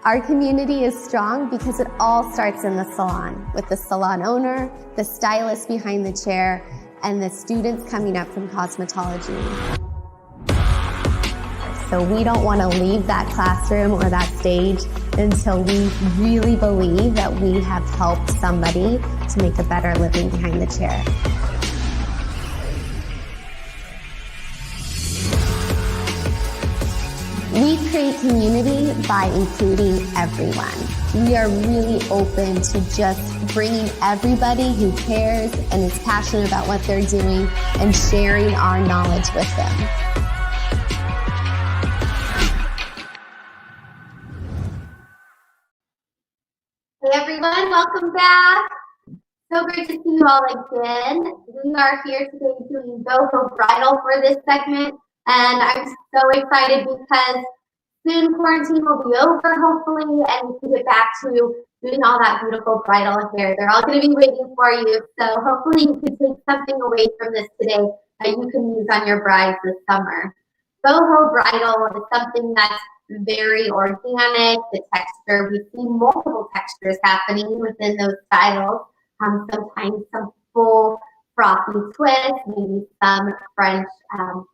Our community is strong because it all starts in the salon, with the salon owner, the stylist behind the chair, and the students coming up from cosmetology. So we don't want to leave that classroom or that stage until we really believe that we have helped somebody to make a better living behind the chair. We create community by including everyone. We are really open to just bringing everybody who cares and is passionate about what they're doing and sharing our knowledge with them. Hey everyone, welcome back. So great to see you all again. We are here today doing Boho Bridal for this segment, and I'm so excited because soon quarantine will be over, hopefully, and we can get back to doing all that beautiful bridal hair. They're all going to be waiting for you, so hopefully you can take something away from this today that you can use on your brides this summer. Boho Bridal is something that's very organic, the texture. We see multiple textures happening within those styles. Sometimes some full frothy twists, maybe some French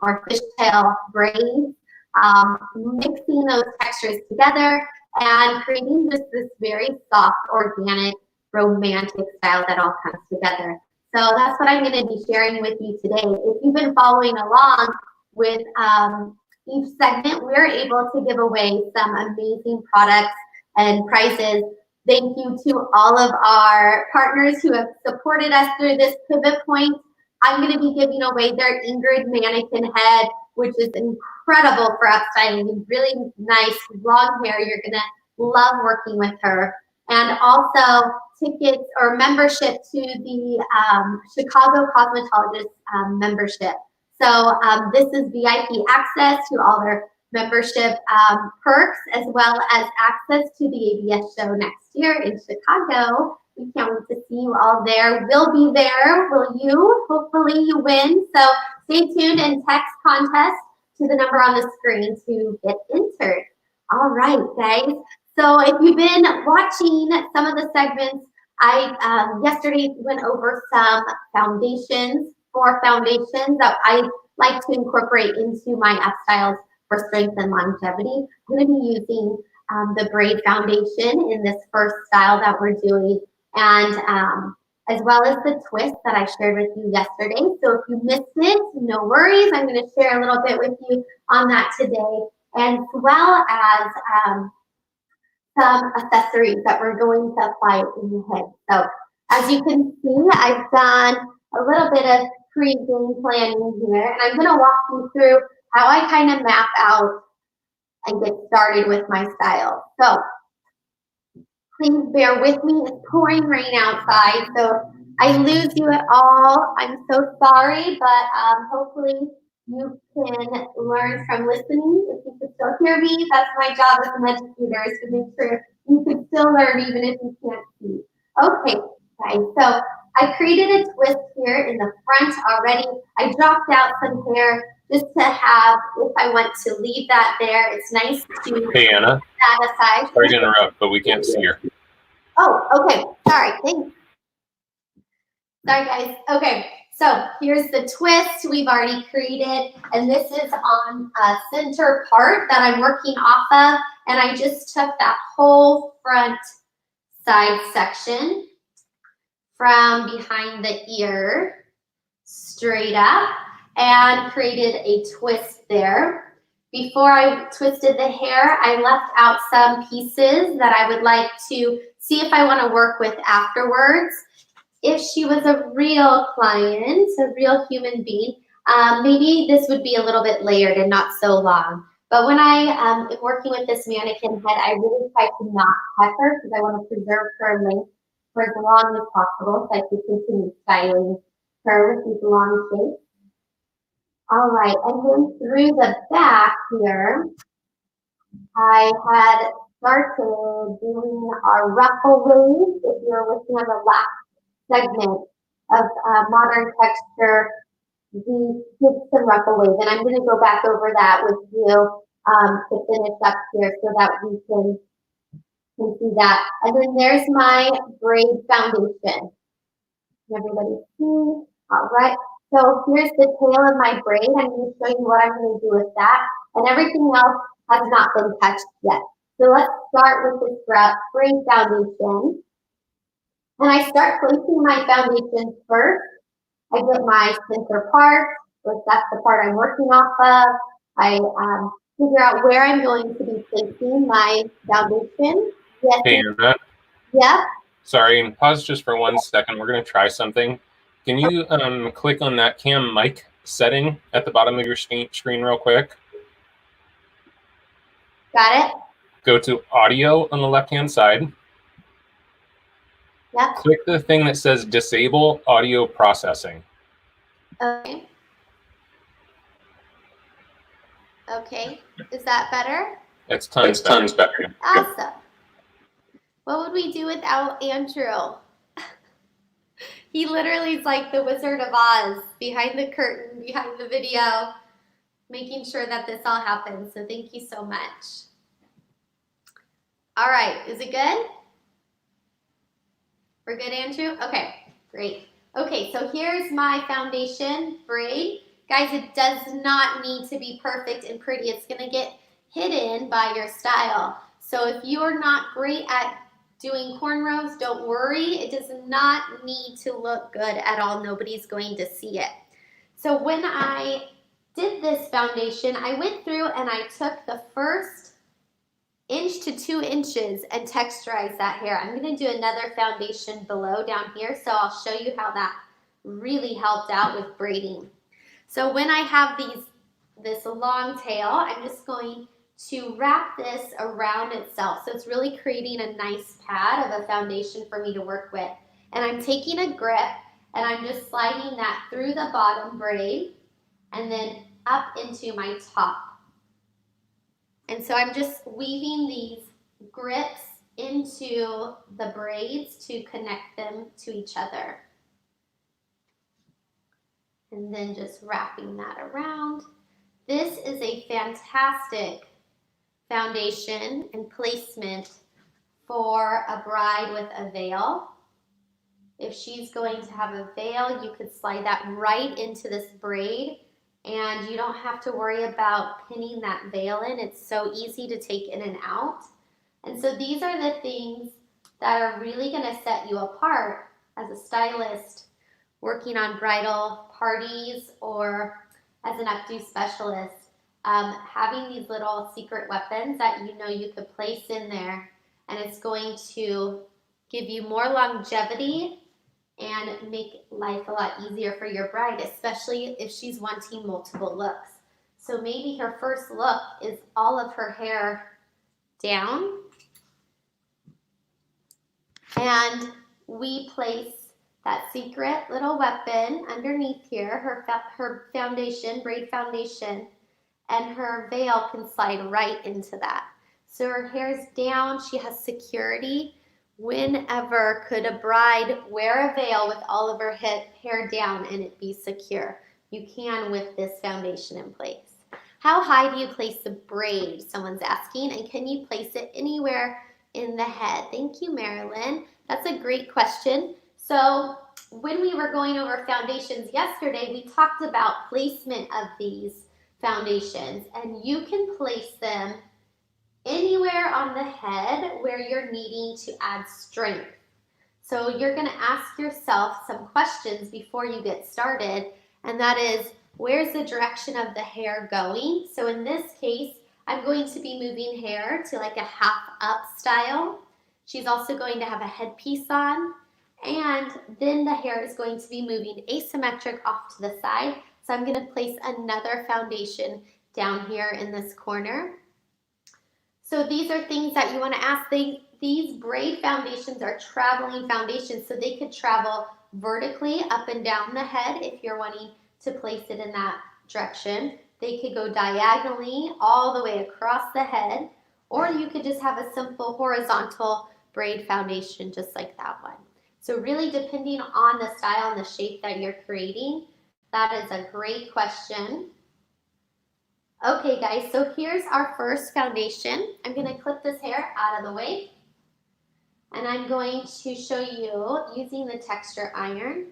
or fishtail braids. Mixing those textures together and creating just this very soft, organic, romantic style that all comes together. So that's what I'm going to be sharing with you today. If you've been following along with each segment, we're able to give away some amazing products and prizes. Thank you to all of our partners who have supported us through this pivot point. I'm going to be giving away their Ingrid mannequin head, which is incredible for upstyling. Really nice long hair. You're going to love working with her. And also tickets or membership to the Chicago Cosmetologist membership. So this is VIP access to all their membership perks, as well as access to the ABS show next year in Chicago. We can't wait to see you all there. We'll be there. Will you? Hopefully you win. So stay tuned and text contest to the number on the screen to get entered. All right, guys. So if you've been watching some of the segments, I yesterday went over some foundations, 4 foundations that I like to incorporate into my upstyles for strength and longevity. I'm going to be using the braid foundation in this first style that we're doing, and as well as the twist that I shared with you yesterday. So if you missed it, no worries. I'm going to share a little bit with you on that today, as well as some accessories that we're going to apply in the head. So as you can see, I've done a little bit of pre-game planning here, and I'm going to walk you through how I kind of map out and get started with my style. So please bear with me. It's pouring rain outside, so I lose you at all. I'm so sorry, but hopefully you can learn from listening. If you can still hear me, that's my job as an educator, is to make sure you can still learn even if you can't see. Okay, guys, so I created a twist here in the front already. I dropped out some hair just to have, if I want to leave that there, it's nice to Hey, Anna. that aside. Sorry to interrupt, but we can't see her. Oh, okay. Sorry. Thanks. Sorry, guys. Okay. So here's the twist we've already created, and this is on a center part that I'm working off of, and I just took that whole front side section from behind the ear straight up and created a twist there. Before I twisted the hair, I left out some pieces that I would like to see if I want to work with afterwards. If she was a real client, a real human being, maybe this would be a little bit layered and not so long. But when I am working with this mannequin head, I really try to not cut her because I want to preserve her length for as long as possible so I can continue styling her with these long shapes. All right, and then through the back here, I had started doing our ruffle waves. If you're looking at the last segment of modern texture, the hips and ruffle waves, and I'm going to go back over that with you to finish up here so that we can You can see that. And then there's my braid foundation. Can everybody see? All right. So here's the tail of my braid. I'm going to show you what I'm going to do with that. And everything else has not been touched yet. So let's start with this braid foundation. And I start placing my foundation first. I get my center part, which that's the part I'm working off of. I figure out where I'm going to be placing my foundation. Yes. Hey, Anna. Yep. Sorry, pause just for 1 second. We're going to try something. Can you click on that cam mic setting at the bottom of your screen real quick? Got it. Go to audio on the left-hand side. Yep. Click the thing that says disable audio processing. Okay. Okay. Is that better? It's tons better. Awesome. What would we do without Andrew? He literally is like the Wizard of Oz, behind the curtain, behind the video, making sure that this all happens. So thank you so much. All right, is it good? We're good, Andrew? Okay, great. Okay, so here's my foundation braid. Guys, it does not need to be perfect and pretty. It's gonna get hidden by your style. So if you are not great at doing cornrows, don't worry. It does not need to look good at all. Nobody's going to see it. So when I did this foundation, I went through and I took the first 1 to 2 inches and texturized that hair. I'm going to do another foundation below down here, so I'll show you how that really helped out with braiding. So when I have this long tail, I'm just going to wrap this around itself. So it's really creating a nice pad of a foundation for me to work with. And I'm taking a grip and I'm just sliding that through the bottom braid and then up into my top. And so I'm just weaving these grips into the braids to connect them to each other. And then just wrapping that around. This is a fantastic foundation and placement for a bride with a veil. If she's going to have a veil, you could slide that right into this braid and you don't have to worry about pinning that veil in. It's so easy to take in and out. And so these are the things that are really going to set you apart as a stylist working on bridal parties or as an updo specialist. Having these little secret weapons that you know you could place in there, and it's going to give you more longevity and make life a lot easier for your bride, especially if she's wanting multiple looks. So maybe her first look is all of her hair down, and we place that secret little weapon underneath here, her foundation, braid foundation, and her veil can slide right into that. So her hair's down, she has security. Whenever could a bride wear a veil with all of her hair down and it be secure? You can with this foundation in place. How high do you place the braid? Someone's asking, and can you place it anywhere in the head? Thank you, Marilyn. That's a great question. So when we were going over foundations yesterday, we talked about placement of these foundations, and you can place them anywhere on the head where you're needing to add strength. So you're going to ask yourself some questions before you get started, and that is, where's the direction of the hair going? So in this case, I'm going to be moving hair to like a half up style. She's also going to have a headpiece on, and then the hair is going to be moving asymmetric off to the side. So I'm going to place another foundation down here in this corner. So these are things that you want to ask. These braid foundations are traveling foundations, so they could travel vertically up and down the head if you're wanting to place it in that direction. They could go diagonally all the way across the head, or you could just have a simple horizontal braid foundation just like that one. So really depending on the style and the shape that you're creating, that is a great question. Okay guys, so here's our first foundation. I'm going to clip this hair out of the way. And I'm going to show you, using the texture iron,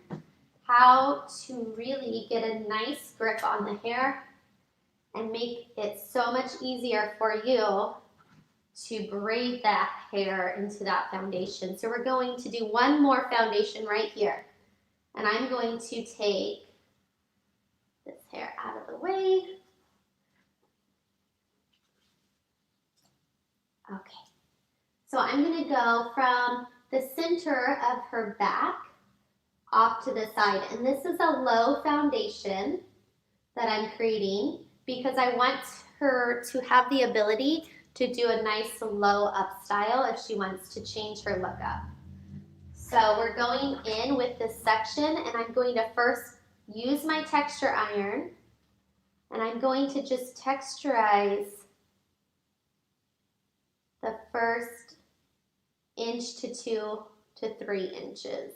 how to really get a nice grip on the hair and make it so much easier for you to braid that hair into that foundation. So we're going to do one more foundation right here. And I'm going to take this hair out of the way. Okay. So I'm going to go from the center of her back off to the side. And this is a low foundation that I'm creating because I want her to have the ability to do a nice low up style if she wants to change her look up. So we're going in with this section, and I'm going to first use my texture iron, and I'm going to just texturize the first inch to 2 to 3 inches.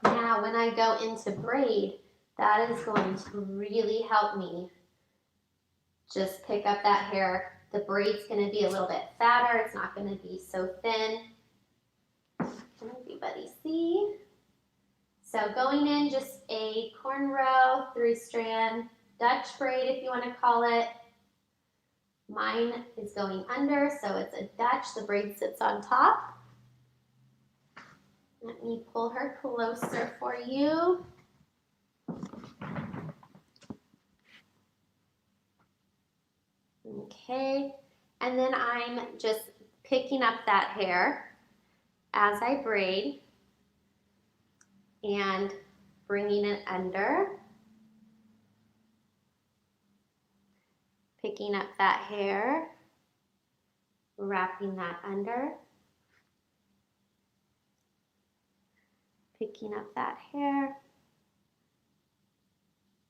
Now when I go into braid, that is going to really help me just pick up that hair. The braid's going to be a little bit fatter. It's not going to be so thin. Can everybody see? So going in, just a cornrow, 3-strand Dutch braid if you want to call it. Mine is going under, so it's a Dutch. The braid sits on top. Let me pull her closer for you. Okay, and then I'm just picking up that hair as I braid and bringing it under, picking up that hair, wrapping that under, picking up that hair.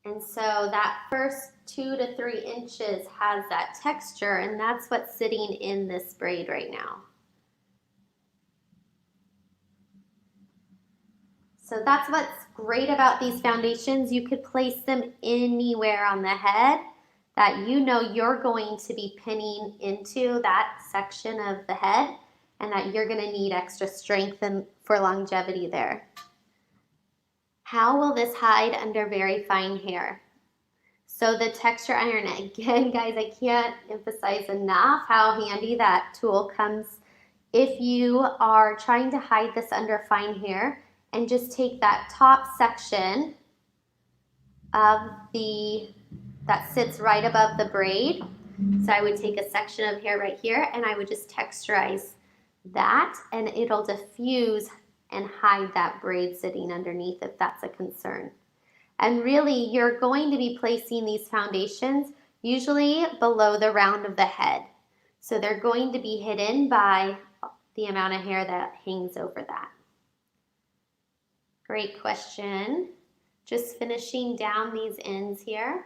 And so that first 2 to 3 inches has that texture, and that's what's sitting in this braid right now. So that's what's great about these foundations. You could place them anywhere on the head that you know you're going to be pinning into that section of the head, and that you're going to need extra strength and for longevity there. How will this hide under very fine hair? So the texture iron, again, guys, I can't emphasize enough how handy that tool comes if you are trying to hide this under fine hair, and just take that top section of that sits right above the braid. So I would take a section of hair right here, and I would just texturize that, and it'll diffuse and hide that braid sitting underneath if that's a concern. And really, you're going to be placing these foundations usually below the round of the head. So they're going to be hidden by the amount of hair that hangs over that. Great question. Just finishing down these ends here.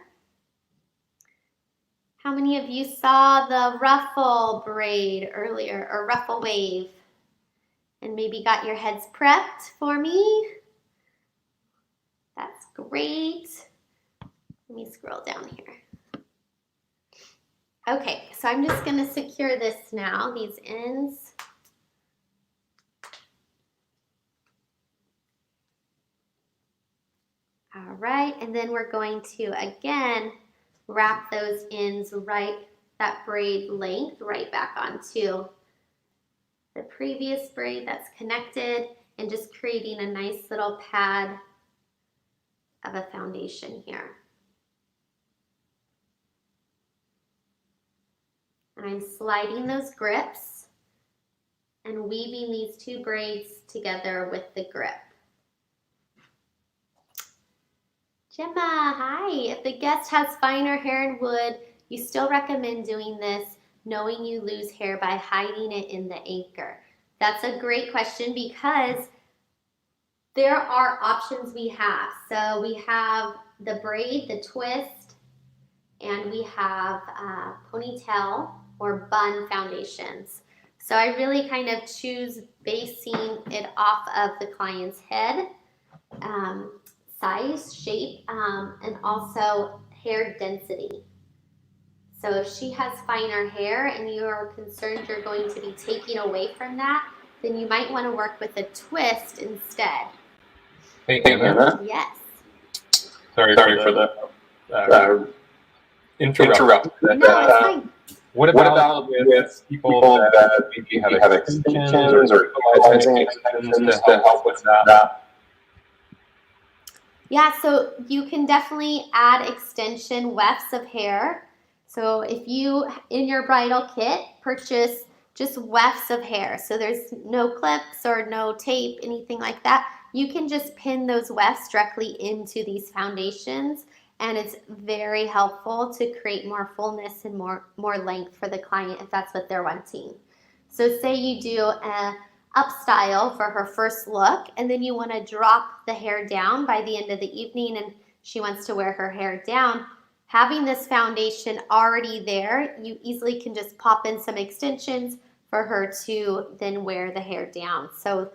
How many of you saw the ruffle braid earlier, or ruffle wave? And maybe got your heads prepped for me? That's great. Let me scroll down here. Okay, so I'm just going to secure this now, these ends. All right, and then we're going to, again, wrap those ends that braid length right back onto the previous braid that's connected, and just creating a nice little pad of a foundation here. And I'm sliding those grips and weaving these two braids together with the grip. Gemma, hi. If the guest has finer hair and wood, you still recommend doing this, knowing you lose hair by hiding it in the anchor? That's a great question, because there are options we have. So we have the braid, the twist, and we have ponytail or bun foundations. So I really kind of choose basing it off of the client's head, size, shape, and also hair density. So if she has finer hair and you're concerned you're going to be taking away from that, then you might want to work with a twist instead. Hey, Anna. Yes. Sorry for the interrupt. No, it's fine. What about with people that maybe have extensions or utilizing extensions to help with that? Yeah, so you can definitely add extension wefts of hair. So if you, in your bridal kit, purchase just wefts of hair, so there's no clips or no tape, anything like that, you can just pin those wefts directly into these foundations, and it's very helpful to create more fullness and more length for the client if that's what they're wanting. So say you do a up style for her first look, and then you want to drop the hair down by the end of the evening and she wants to wear her hair down. Having this foundation already there, you easily can just pop in some extensions for her to then wear the hair down. So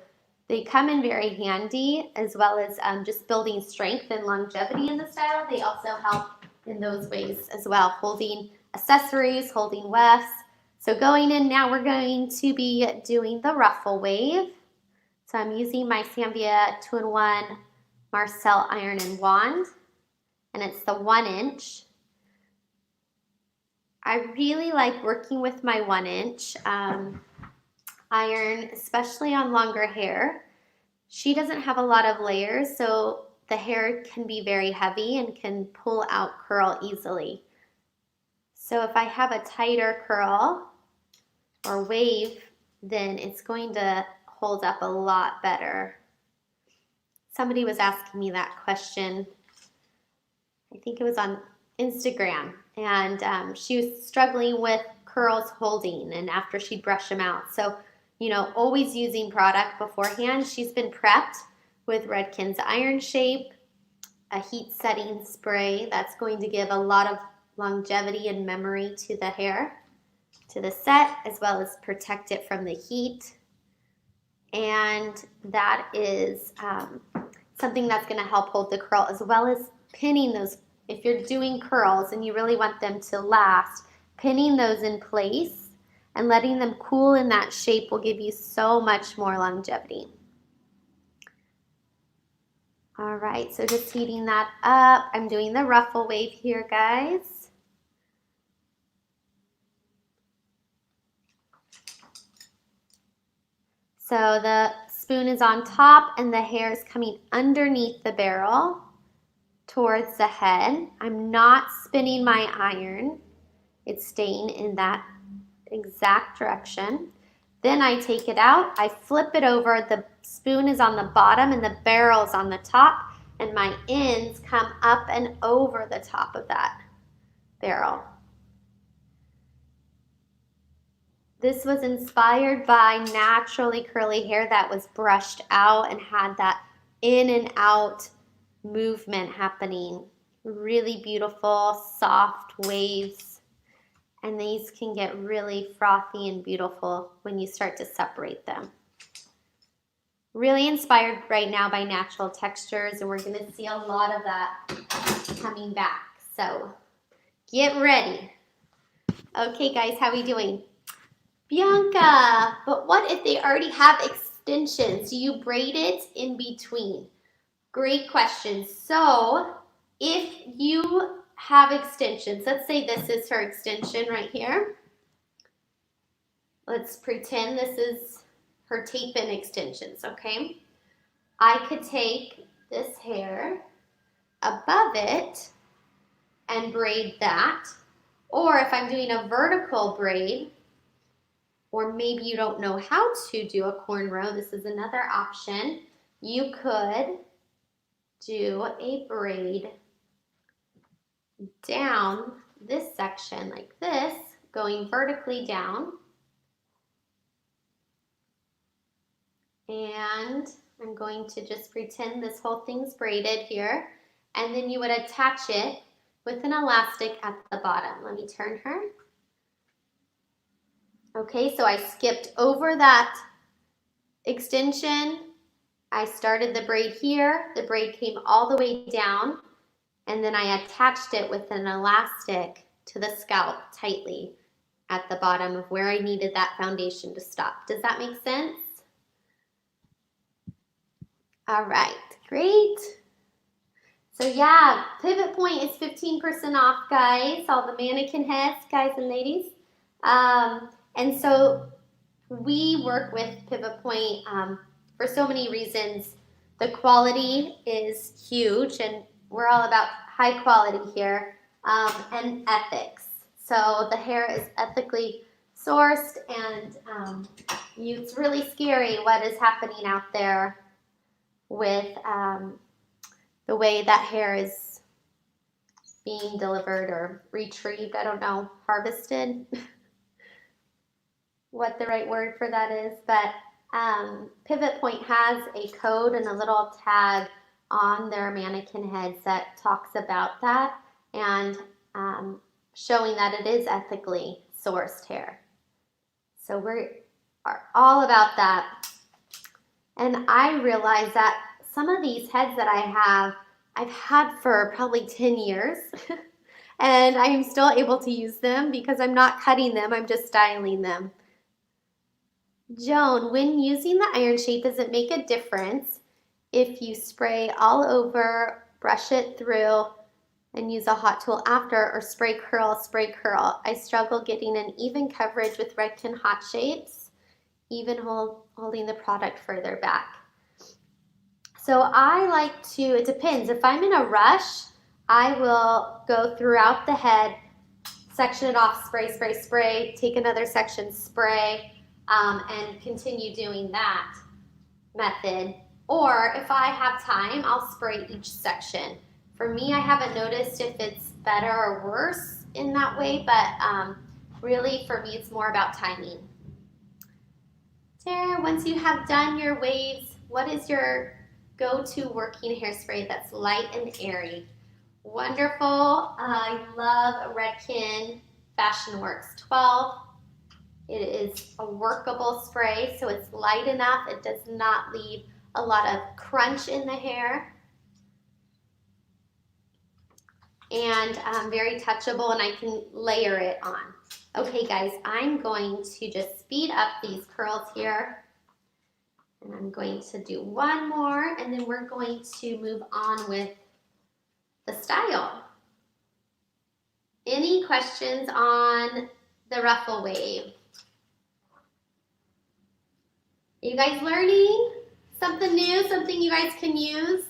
they come in very handy, as well as just building strength and longevity in the style. They also help in those ways as well, holding accessories, holding wefts. So going in now, we're going to be doing the ruffle wave. So I'm using my Samvia 2-in-1 Marcel iron and wand, and it's the 1 inch. I really like working with my 1 inch iron, especially on longer hair. She doesn't have a lot of layers, so the hair can be very heavy and can pull out curl easily. So if I have a tighter curl or wave, then it's going to hold up a lot better. Somebody was asking me that question. I think it was on Instagram, and she was struggling with curls holding and after she'd brush them out. So, you know, always using product beforehand. She's been prepped with Redken's Iron Shape, a heat setting spray that's going to give a lot of longevity and memory to the hair, to the set, as well as protect it from the heat. And that is something that's going to help hold the curl, as well as pinning those. If you're doing curls and you really want them to last, pinning those in place and letting them cool in that shape will give you so much more longevity. All right, so just heating that up. I'm doing the ruffle wave here, guys. So the spoon is on top and the hair is coming underneath the barrel towards the head. I'm not spinning my iron. It's staying in that exact direction. Then I take it out, I flip it over, the spoon is on the bottom and the barrel's on the top, and my ends come up and over the top of that barrel. This was inspired by naturally curly hair that was brushed out and had that in and out movement happening. Really beautiful, soft waves. And these can get really frothy and beautiful when you start to separate them. Really inspired right now by natural textures, and we're going to see a lot of that coming back. So get ready. Okay, guys, how are we doing? Bianca, but what if they already have extensions? Do you braid it in between? Great question. So if you have extensions, let's say this is her extension right here. Let's pretend this is her tape-in extensions, okay? I could take this hair above it and braid that. Or if I'm doing a vertical braid, or maybe you don't know how to do a cornrow, this is another option. You could do a braid down this section like this, going vertically down. And I'm going to just pretend this whole thing's braided here. And then you would attach it with an elastic at the bottom. Let me turn her. Okay, so I skipped over that extension. I started the braid here. The braid came all the way down. And then I attached it with an elastic to the scalp tightly at the bottom of where I needed that foundation to stop. Does that make sense? All right, great. So yeah, Pivot Point is 15% off, guys, all the mannequin heads, guys and ladies. And so we work with Pivot Point for so many reasons. The quality is huge, and we're all about high quality here, and ethics. So the hair is ethically sourced, and it's really scary what is happening out there with the way that hair is being delivered or retrieved. I don't know, harvested, what the right word for that is, but Pivot Point has a code and a little tag on their mannequin heads that talks about that and showing that it is ethically sourced hair. So we are all about that. And I realize that some of these heads that I've had for probably 10 years and I'm still able to use them because I'm not cutting them, I'm just styling them. Joan, when using the iron shade, does it make a difference if you spray all over, brush it through, and use a hot tool after, or spray curl, spray curl? I struggle getting an even coverage with Redken hot shapes, even holding the product further back. So I like to, it depends. If I'm in a rush, I will go throughout the head, section it off, spray, spray, spray, take another section, spray, and continue doing that method. Or if I have time, I'll spray each section. For me, I haven't noticed if it's better or worse in that way, but really for me, it's more about timing. Tara, once you have done your waves, what is your go-to working hairspray that's light and airy? Wonderful. I love Redken Fashion Works 12. It is a workable spray, so it's light enough. It does not leave a lot of crunch in the hair. And very touchable, and I can layer it on. Okay, guys, I'm going to just speed up these curls here. And I'm going to do one more, and then we're going to move on with the style. Any questions on the ruffle wave? Are you guys learning something new, something you guys can use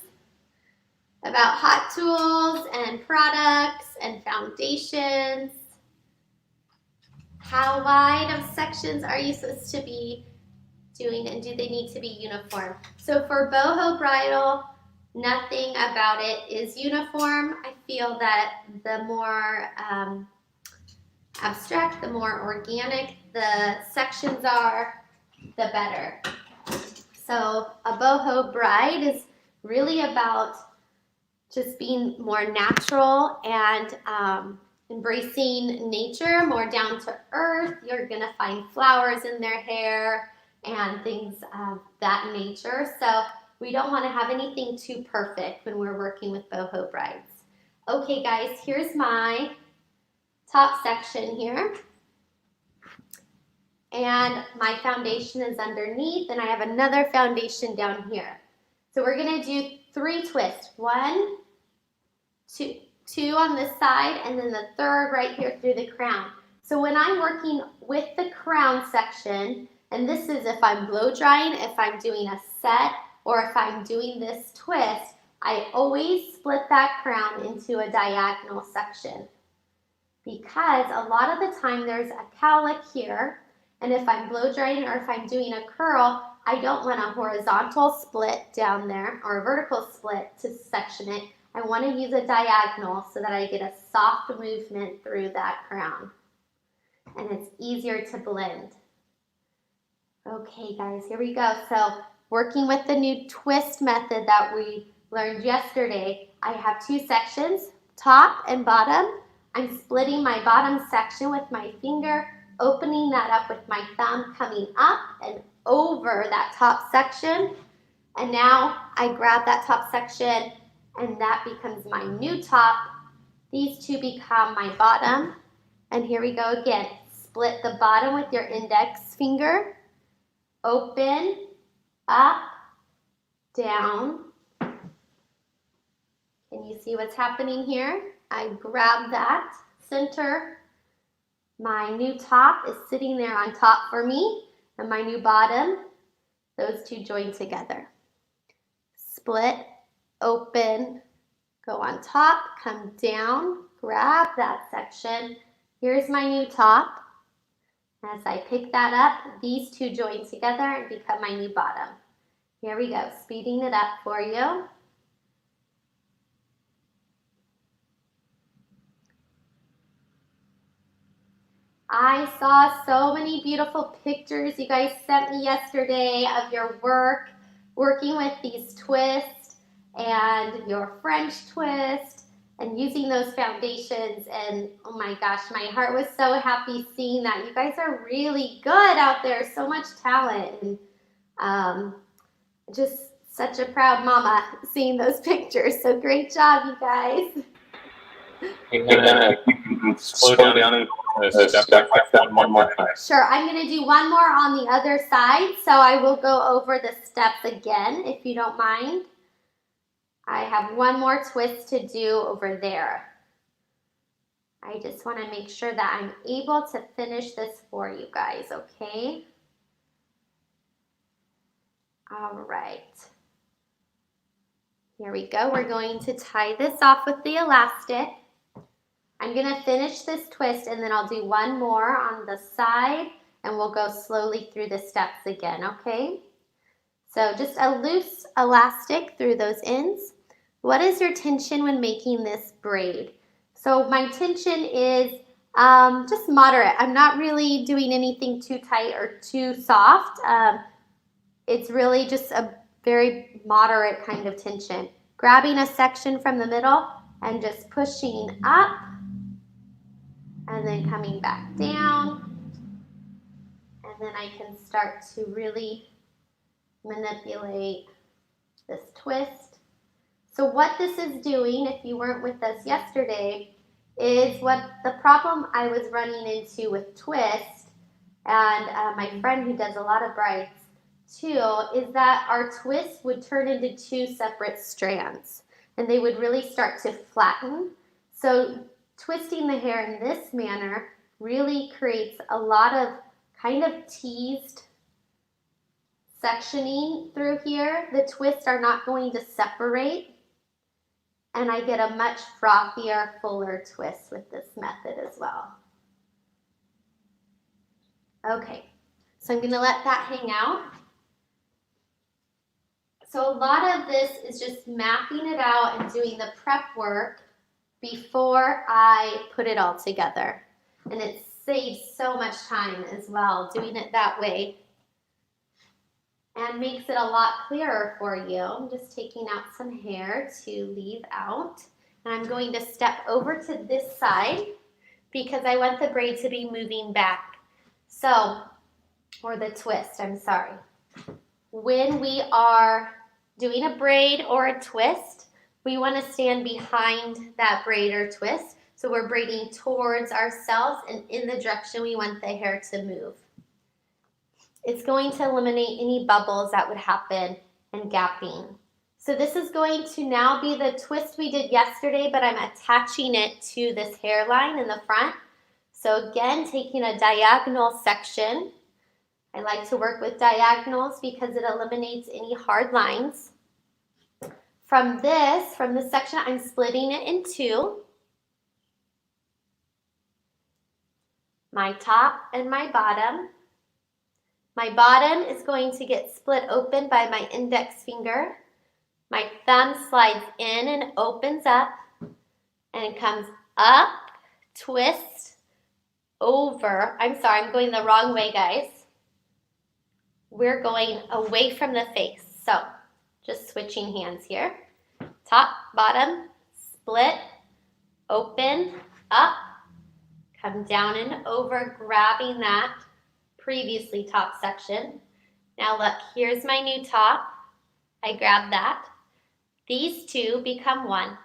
about hot tools and products and foundations? How wide of sections are you supposed to be doing, and do they need to be uniform? So for Boho Bridal, nothing about it is uniform. I feel that the more abstract, the more organic the sections are, the better. So a boho bride is really about just being more natural and embracing nature, more down to earth. You're gonna find flowers in their hair and things of that nature. So we don't wanna have anything too perfect when we're working with boho brides. Okay guys, here's my top section here. And my foundation is underneath, and I have another foundation down here. So we're gonna do 3 twists. 1, 2, 2 on this side, and then the 3rd right here through the crown. So when I'm working with the crown section, and this is if I'm blow drying, if I'm doing a set, or if I'm doing this twist, I always split that crown into a diagonal section. Because a lot of the time there's a cowlick here, and if I'm blow drying or if I'm doing a curl, I don't want a horizontal split down there or a vertical split to section it. I want to use a diagonal so that I get a soft movement through that crown. And it's easier to blend. Okay guys, here we go. So working with the new twist method that we learned yesterday, I have 2 sections, top and bottom. I'm splitting my bottom section with my finger, opening that up with my thumb, coming up and over that top section. And now I grab that top section and that becomes my new top. These 2 become my bottom. And here we go again. Split the bottom with your index finger. Open, up, down. Can you see what's happening here? I grab that center. My new top is sitting there on top for me, and my new bottom, those two join together. Split, open, go on top, come down, grab that section. Here's my new top. As I pick that up, these two join together and become my new bottom. Here we go, speeding it up for you. I saw so many beautiful pictures you guys sent me yesterday of your work, working with these twists and your French twist and using those foundations. And oh my gosh, my heart was so happy seeing that. You guys are really good out there, so much talent. And just such a proud mama seeing those pictures. So great job, you guys. Slow down and step one more time. Sure, I'm going to do one more on the other side, so I will go over the steps again, if you don't mind. I have one more twist to do over there. I just want to make sure that I'm able to finish this for you guys, okay? All right. Here we go. We're going to tie this off with the elastic. I'm going to finish this twist and then I'll do one more on the side and we'll go slowly through the steps again, okay? So just a loose elastic through those ends. What is your tension when making this braid? So my tension is just moderate. I'm not really doing anything too tight or too soft. It's really just a very moderate kind of tension. Grabbing a section from the middle and just pushing up and then coming back down. And then I can start to really manipulate this twist. So what this is doing, if you weren't with us yesterday, is what the problem I was running into with twist, and my friend who does a lot of brides too, is that our twist would turn into two separate strands and they would really start to flatten. So twisting the hair in this manner really creates a lot of kind of teased sectioning through here. The twists are not going to separate and I get a much frothier, fuller twist with this method as well. Okay, so I'm going to let that hang out. So a lot of this is just mapping it out and doing the prep work before I put it all together. And it saves so much time as well doing it that way and makes it a lot clearer for you. I'm just taking out some hair to leave out. And I'm going to step over to this side because I want the braid to be moving back. So, or the twist, I'm sorry. When we are doing a braid or a twist, we want to stand behind that braid or twist. So we're braiding towards ourselves and in the direction we want the hair to move. It's going to eliminate any bubbles that would happen and gapping. So this is going to now be the twist we did yesterday, but I'm attaching it to this hairline in the front. So again, taking a diagonal section. I like to work with diagonals because it eliminates any hard lines. From this section, I'm splitting it in two. My top and my bottom. My bottom is going to get split open by my index finger. My thumb slides in and opens up and comes up, twist, over. I'm sorry, I'm going the wrong way, guys. We're going away from the face. So just switching hands here. Top, bottom, split, open, up, come down and over, grabbing that previously top section. Now look, here's my new top. I grab that. These two become one.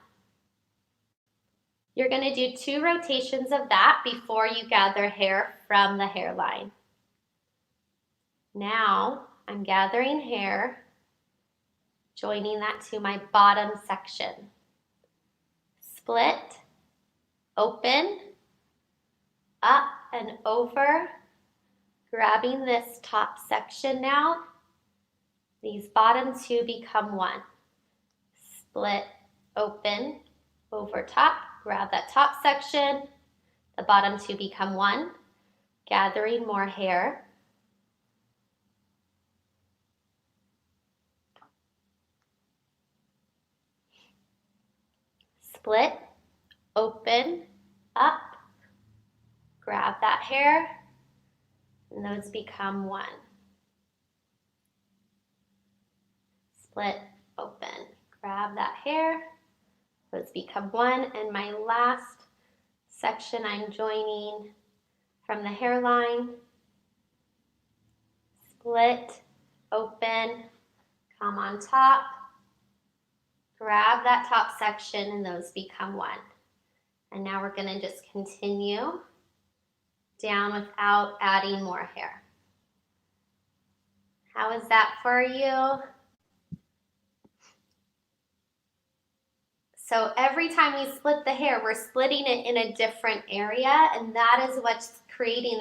You're going to do 2 rotations of that before you gather hair from the hairline. Now I'm gathering hair, joining that to my bottom section. Split, open, up and over, grabbing this top section now. These bottom 2 become 1. Split, open, over top, grab that top section. The bottom 2 become 1. Gathering more hair. Split, open, up, grab that hair, and those become 1. Split, open, grab that hair, those become 1, and my last section I'm joining from the hairline. Split, open, come on top, grab that top section, and those become 1. And now we're going to just continue down without adding more hair. How is that for you? So every time we split the hair, we're splitting it in a different area, and that is what's creating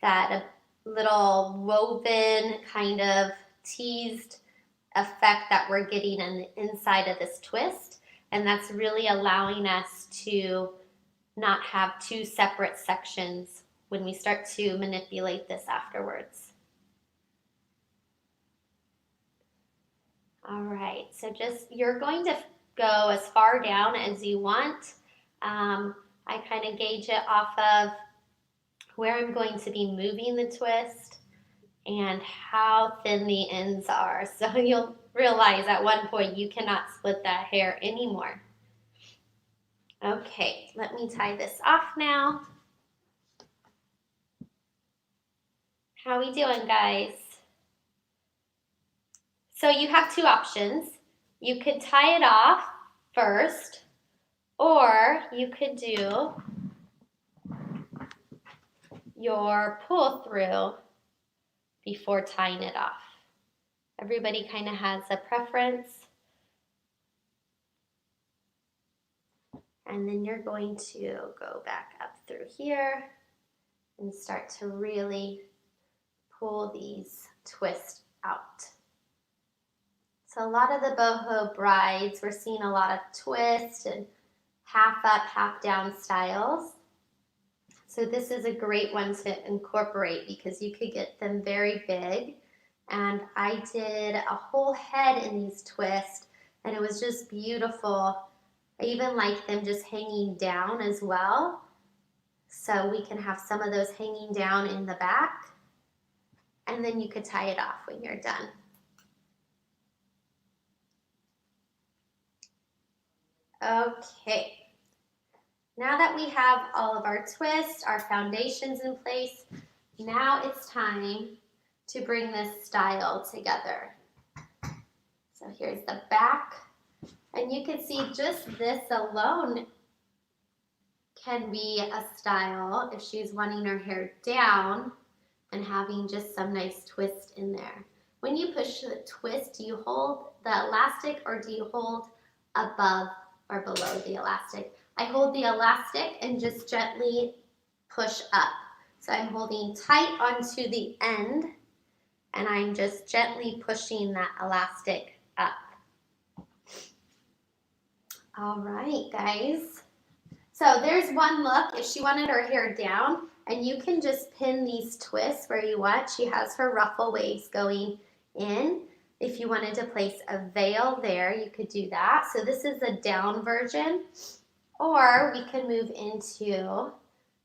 that little woven kind of teased effect that we're getting on the inside of this twist. And that's really allowing us to not have 2 separate sections when we start to manipulate this afterwards. All right, so you're going to go as far down as you want. I kind of gauge it off of where I'm going to be moving the twist and how thin the ends are. So you'll realize at one point you cannot split that hair anymore. Okay, let me tie this off now. How we doing, guys? So you have 2 options. You could tie it off first, or you could do your pull through before tying it off. Everybody kind of has a preference. And then you're going to go back up through here and start to really pull these twists out. So a lot of the boho brides, we're seeing a lot of twist and half up, half down styles. So this is a great one to incorporate because you could get them very big. And I did a whole head in these twists, and it was just beautiful. I even like them just hanging down as well. So we can have some of those hanging down in the back, and then you could tie it off when you're done. Okay, now that we have all of our twists, our foundations in place, now it's time to bring this style together. So here's the back, and you can see just this alone can be a style if she's wanting her hair down and having just some nice twist in there. When you push the twist, do you hold the elastic or do you hold above or below the elastic? I hold the elastic and just gently push up. So I'm holding tight onto the end and I'm just gently pushing that elastic up. All right, guys. So there's one look if she wanted her hair down, and you can just pin these twists where you want. She has her ruffle waves going in. If you wanted to place a veil there, you could do that. So this is a down version, or we can move into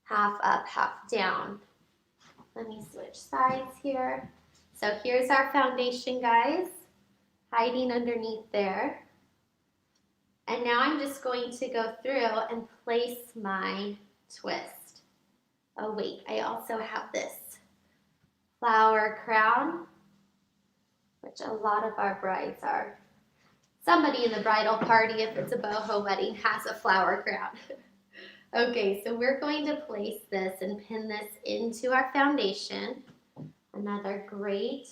half up, half down. Let me switch sides here. So here's our foundation, guys, hiding underneath there. And now I'm just going to go through and place my twist. Oh wait, I also have this flower crown, which a lot of our brides somebody in the bridal party, if it's a boho wedding, has a flower crown. Okay, so we're going to place this and pin this into our foundation. Another great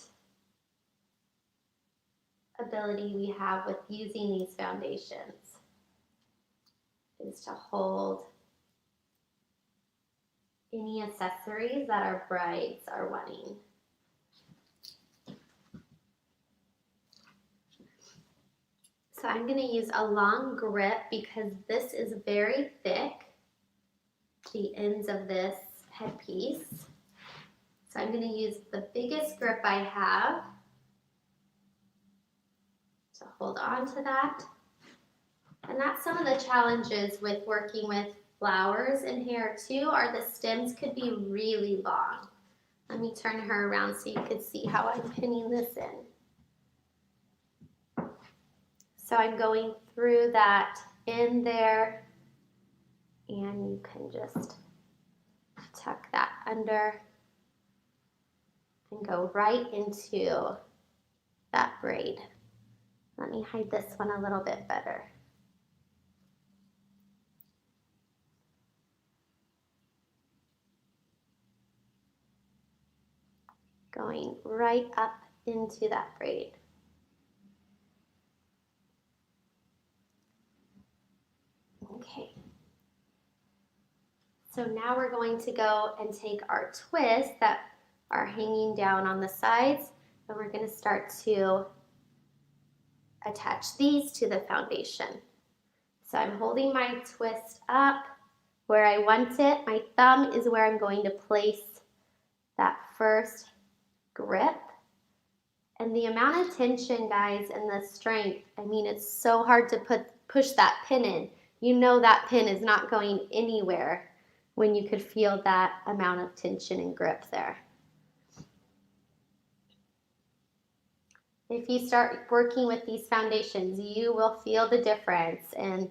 ability we have with using these foundations is to hold any accessories that our brides are wanting. So I'm going to use a long grip because this is very thick, the ends of this headpiece. So I'm going to use the biggest grip I have to hold on to that. And that's some of the challenges with working with flowers and hair too, are the stems could be really long. Let me turn her around so you can see how I'm pinning this in. So I'm going through that in there, and you can just tuck that under and go right into that braid. Let me hide this one a little bit better. Going right up into that braid. Okay. So now we're going to go and take our twists that are hanging down on the sides, and we're going to start to attach these to the foundation. So I'm holding my twist up where I want it. My thumb is where I'm going to place that first grip. And the amount of tension, guys, and the strength, I mean, it's so hard to push that pin in. You know that pin is not going anywhere when you could feel that amount of tension and grip there. If you start working with these foundations, you will feel the difference. And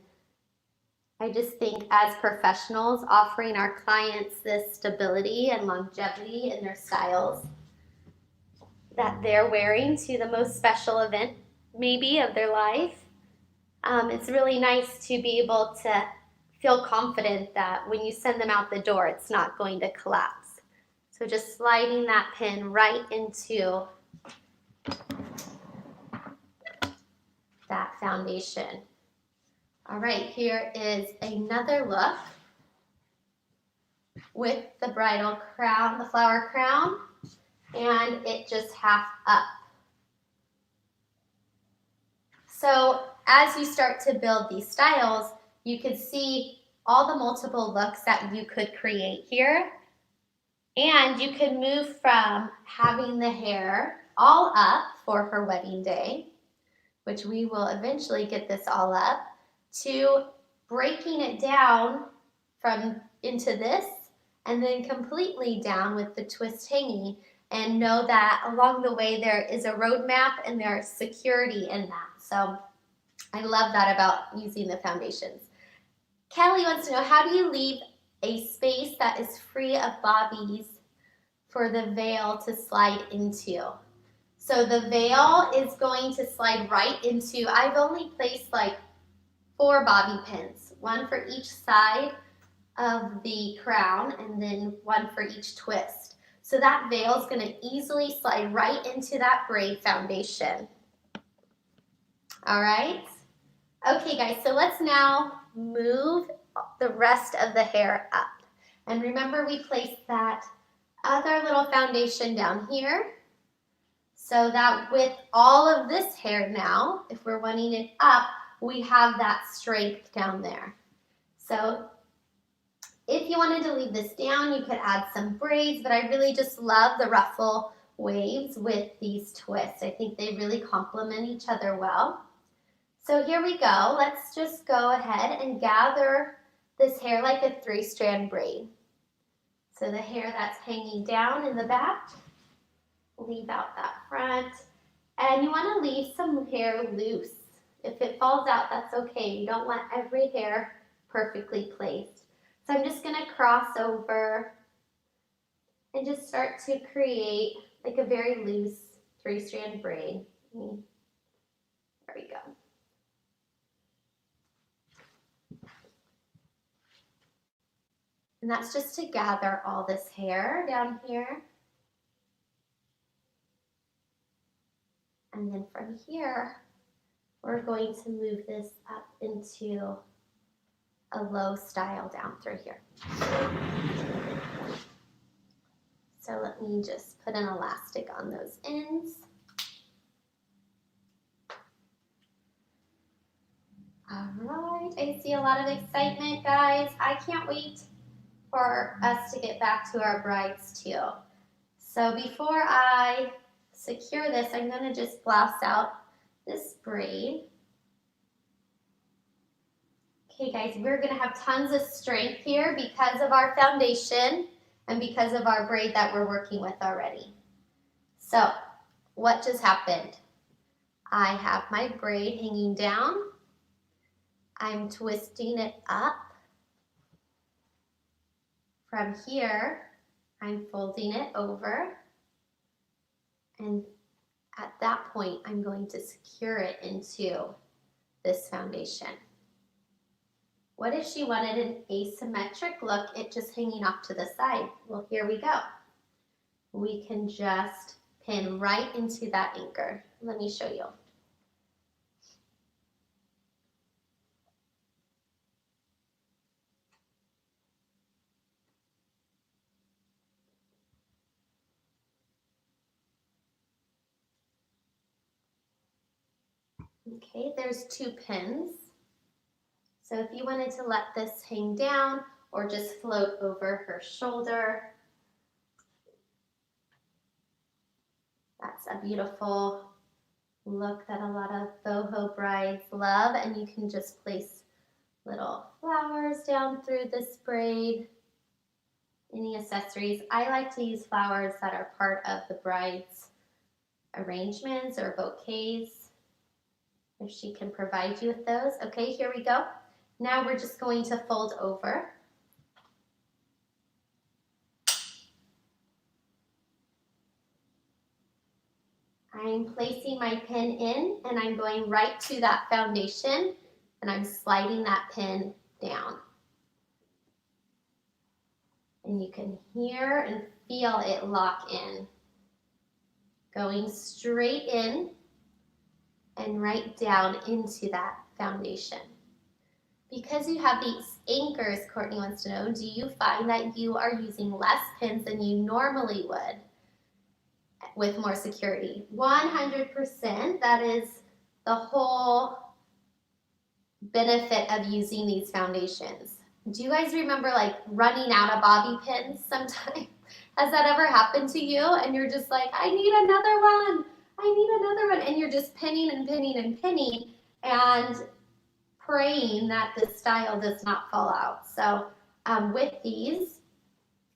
I just think as professionals, offering our clients this stability and longevity in their styles that they're wearing to the most special event maybe of their life, it's really nice to be able to feel confident that when you send them out the door, it's not going to collapse. So just sliding that pin right into that foundation. All right, here is another look with the bridal crown, the flower crown, and it just half up. So as you start to build these styles, you could see all the multiple looks that you could create here. And you could move from having the hair all up for her wedding day, which we will eventually get this all up, to breaking it down from into this and then completely down with the twist hanging, and know that along the way there is a roadmap and there's security in that. So I love that about using the foundations. Kelly wants to know, how do you leave a space that is free of bobbies for the veil to slide into? So the veil is going to slide right into, I've only placed like 4 bobby pins, one for each side of the crown and then one for each twist. So that veil is going to easily slide right into that braid foundation. All right. Okay, guys, so let's now move the rest of the hair up. And remember, we placed that other little foundation down here, so that with all of this hair now, if we're wanting it up, we have that strength down there. So if you wanted to leave this down, you could add some braids, but I really just love the ruffle waves with these twists. I think they really complement each other well. So here we go. Let's just go ahead and gather this hair like a 3-strand braid. So the hair that's hanging down in the back, leave out that front. And you want to leave some hair loose. If it falls out, that's okay. You don't want every hair perfectly placed. So I'm just going to cross over and just start to create like a very loose 3-strand braid. There we go. And that's just to gather all this hair down here. And then from here, we're going to move this up into a low style down through here. So let me just put an elastic on those ends. All right, I see a lot of excitement, guys. I can't wait for us to get back to our brides too. So before I secure this, I'm gonna just blouse out this braid. Okay guys, we're gonna have tons of strength here because of our foundation and because of our braid that we're working with already. So what just happened? I have my braid hanging down. I'm twisting it up. From here, I'm folding it over. And at that point, I'm going to secure it into this foundation. What if she wanted an asymmetric look, it just hanging off to the side? Well, here we go. We can just pin right into that anchor. Let me show you. Okay, there's 2 pins. So if you wanted to let this hang down or just float over her shoulder, that's a beautiful look that a lot of boho brides love. And you can just place little flowers down through this braid, any accessories. I like to use flowers that are part of the bride's arrangements or bouquets, if she can provide you with those. Okay, here we go. Now we're just going to fold over. I'm placing my pin in and I'm going right to that foundation and I'm sliding that pin down. And you can hear and feel it lock in. Going straight in and right down into that foundation. Because you have these anchors, Courtney wants to know, do you find that you are using less pins than you normally would with more security? 100%. That is the whole benefit of using these foundations. Do you guys remember like running out of bobby pins sometimes? Has that ever happened to you? And you're just like, I need another one. I need another one. And you're just pinning and pinning and pinning and praying that the style does not fall out. So with these,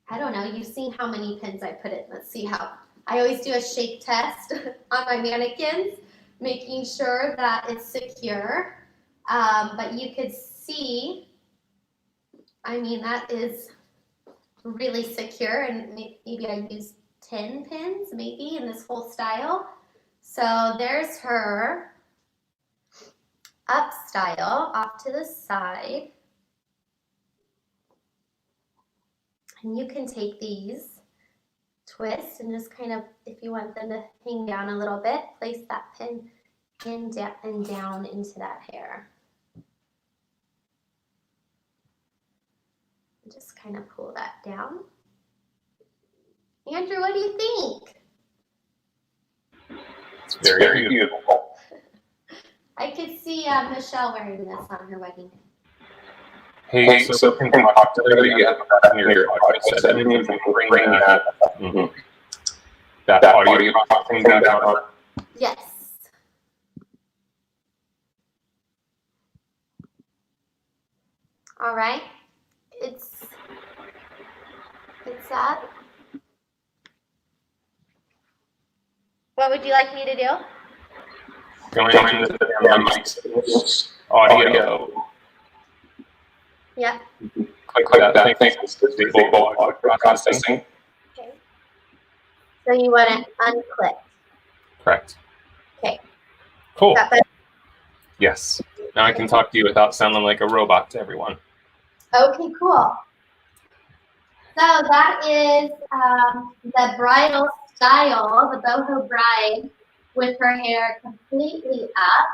I don't know, you've seen how many pins I put in. Let's see how. I always do a shake test on my mannequins, making sure that it's secure. But you could see, I mean, that is really secure, and maybe I used 10 pins maybe in this whole style. So there's her up style off to the side. And you can take these, twist, and just kind of, if you want them to hang down a little bit, place that pin in and down into that hair. Just kind of pull that down. Andrew, what do you think? It's very beautiful. I could see Michelle wearing this on her wedding day. Hey, so can talk to her. You have that in your podcast. That means you can bring that, that audio thing down. Yes. All right. It's up. What would you like me to do? Going into the mics, audio. Yeah. Click that thing. It's the audio processing. Okay. So you want to unclick. Correct. Okay. Cool. Got that? Yes. Now I can talk to you without sounding like a robot to everyone. Okay, cool. So that is the bridal style, the boho bride with her hair completely up.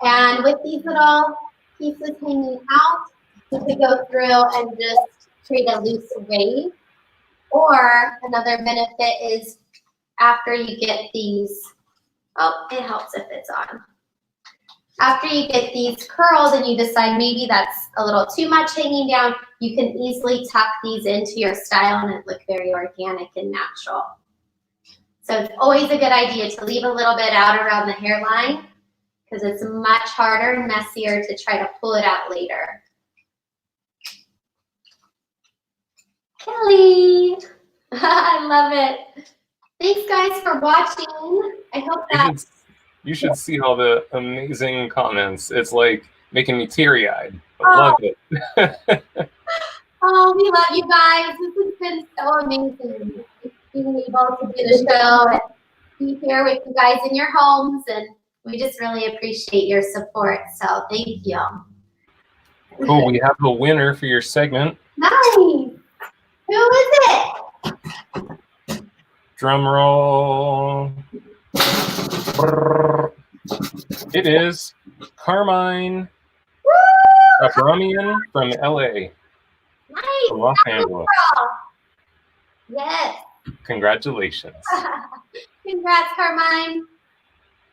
And with these little pieces hanging out, you could go through and just create a loose wave. Or another benefit is after you get these, oh, it helps if it's on. After you get these curled and you decide maybe that's a little too much hanging down, you can easily tuck these into your style and it look very organic and natural. So it's always a good idea to leave a little bit out around the hairline because it's much harder and messier to try to pull it out later. Kelly, I love it. Thanks guys for watching. I hope that you should see all the amazing comments. It's like making me teary-eyed. I love it. Oh, we love you guys. This has been so amazing. Being able to do the show and be here with you guys in your homes, and we just really appreciate your support. So thank you. Cool. We have a winner for your segment. Nice. Who is it? Drum roll. It is Carmine Abramian from LA. Nice. From Los Angeles. Yes. Congratulations. Congrats, Carmine.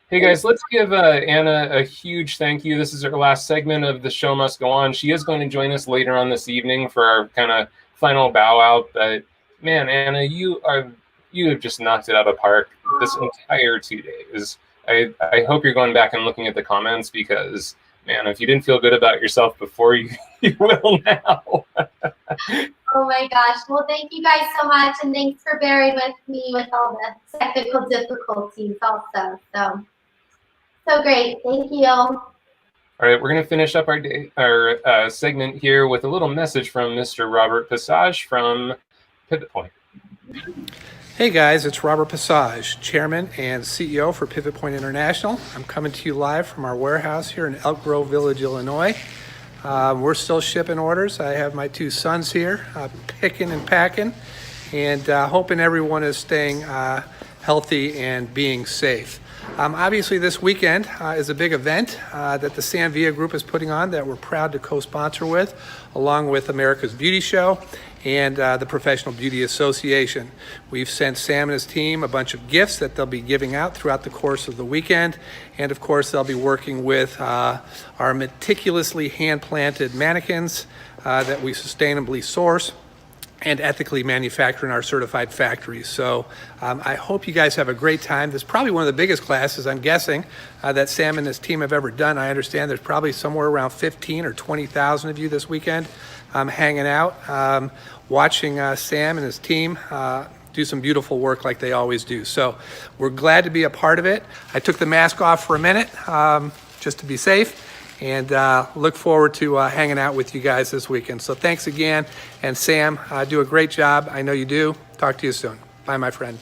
Hey guys, let's give Anna a huge thank you. This is her last segment of The Show Must Go On. She is going to join us later on this evening for our kind of final bow out. But man, Anna, you have just knocked it out of the park this entire 2 days. I hope you're going back and looking at the comments because, man, if you didn't feel good about yourself before, you will now. Oh my gosh. Well, thank you guys so much. And thanks for bearing with me with all the technical difficulties also. So great. Thank you. All right, we're going to finish up our segment here with a little message from Mr. Robert Passage from Pivot Point. Hey guys, it's Robert Passage, Chairman and CEO for Pivot Point International. I'm coming to you live from our warehouse here in Elk Grove Village, Illinois. We're still shipping orders. I have my two sons here picking and packing and hoping everyone is staying healthy and being safe. Obviously this weekend is a big event that the Sam Villa Group is putting on that we're proud to co-sponsor with, along with America's Beauty Show and the Professional Beauty Association. We've sent Sam and his team a bunch of gifts that they'll be giving out throughout the course of the weekend. And of course, they'll be working with our meticulously hand-planted mannequins that we sustainably source and ethically manufacture in our certified factories. So I hope you guys have a great time. This is probably one of the biggest classes, I'm guessing, that Sam and his team have ever done. I understand there's probably somewhere around 15 or 20,000 of you this weekend hanging out, watching Sam and his team do some beautiful work like they always do. So we're glad to be a part of it. I took the mask off for a minute just to be safe. And look forward to hanging out with you guys this weekend. So thanks again. And Sam, do a great job. I know you do. Talk to you soon. Bye, my friend.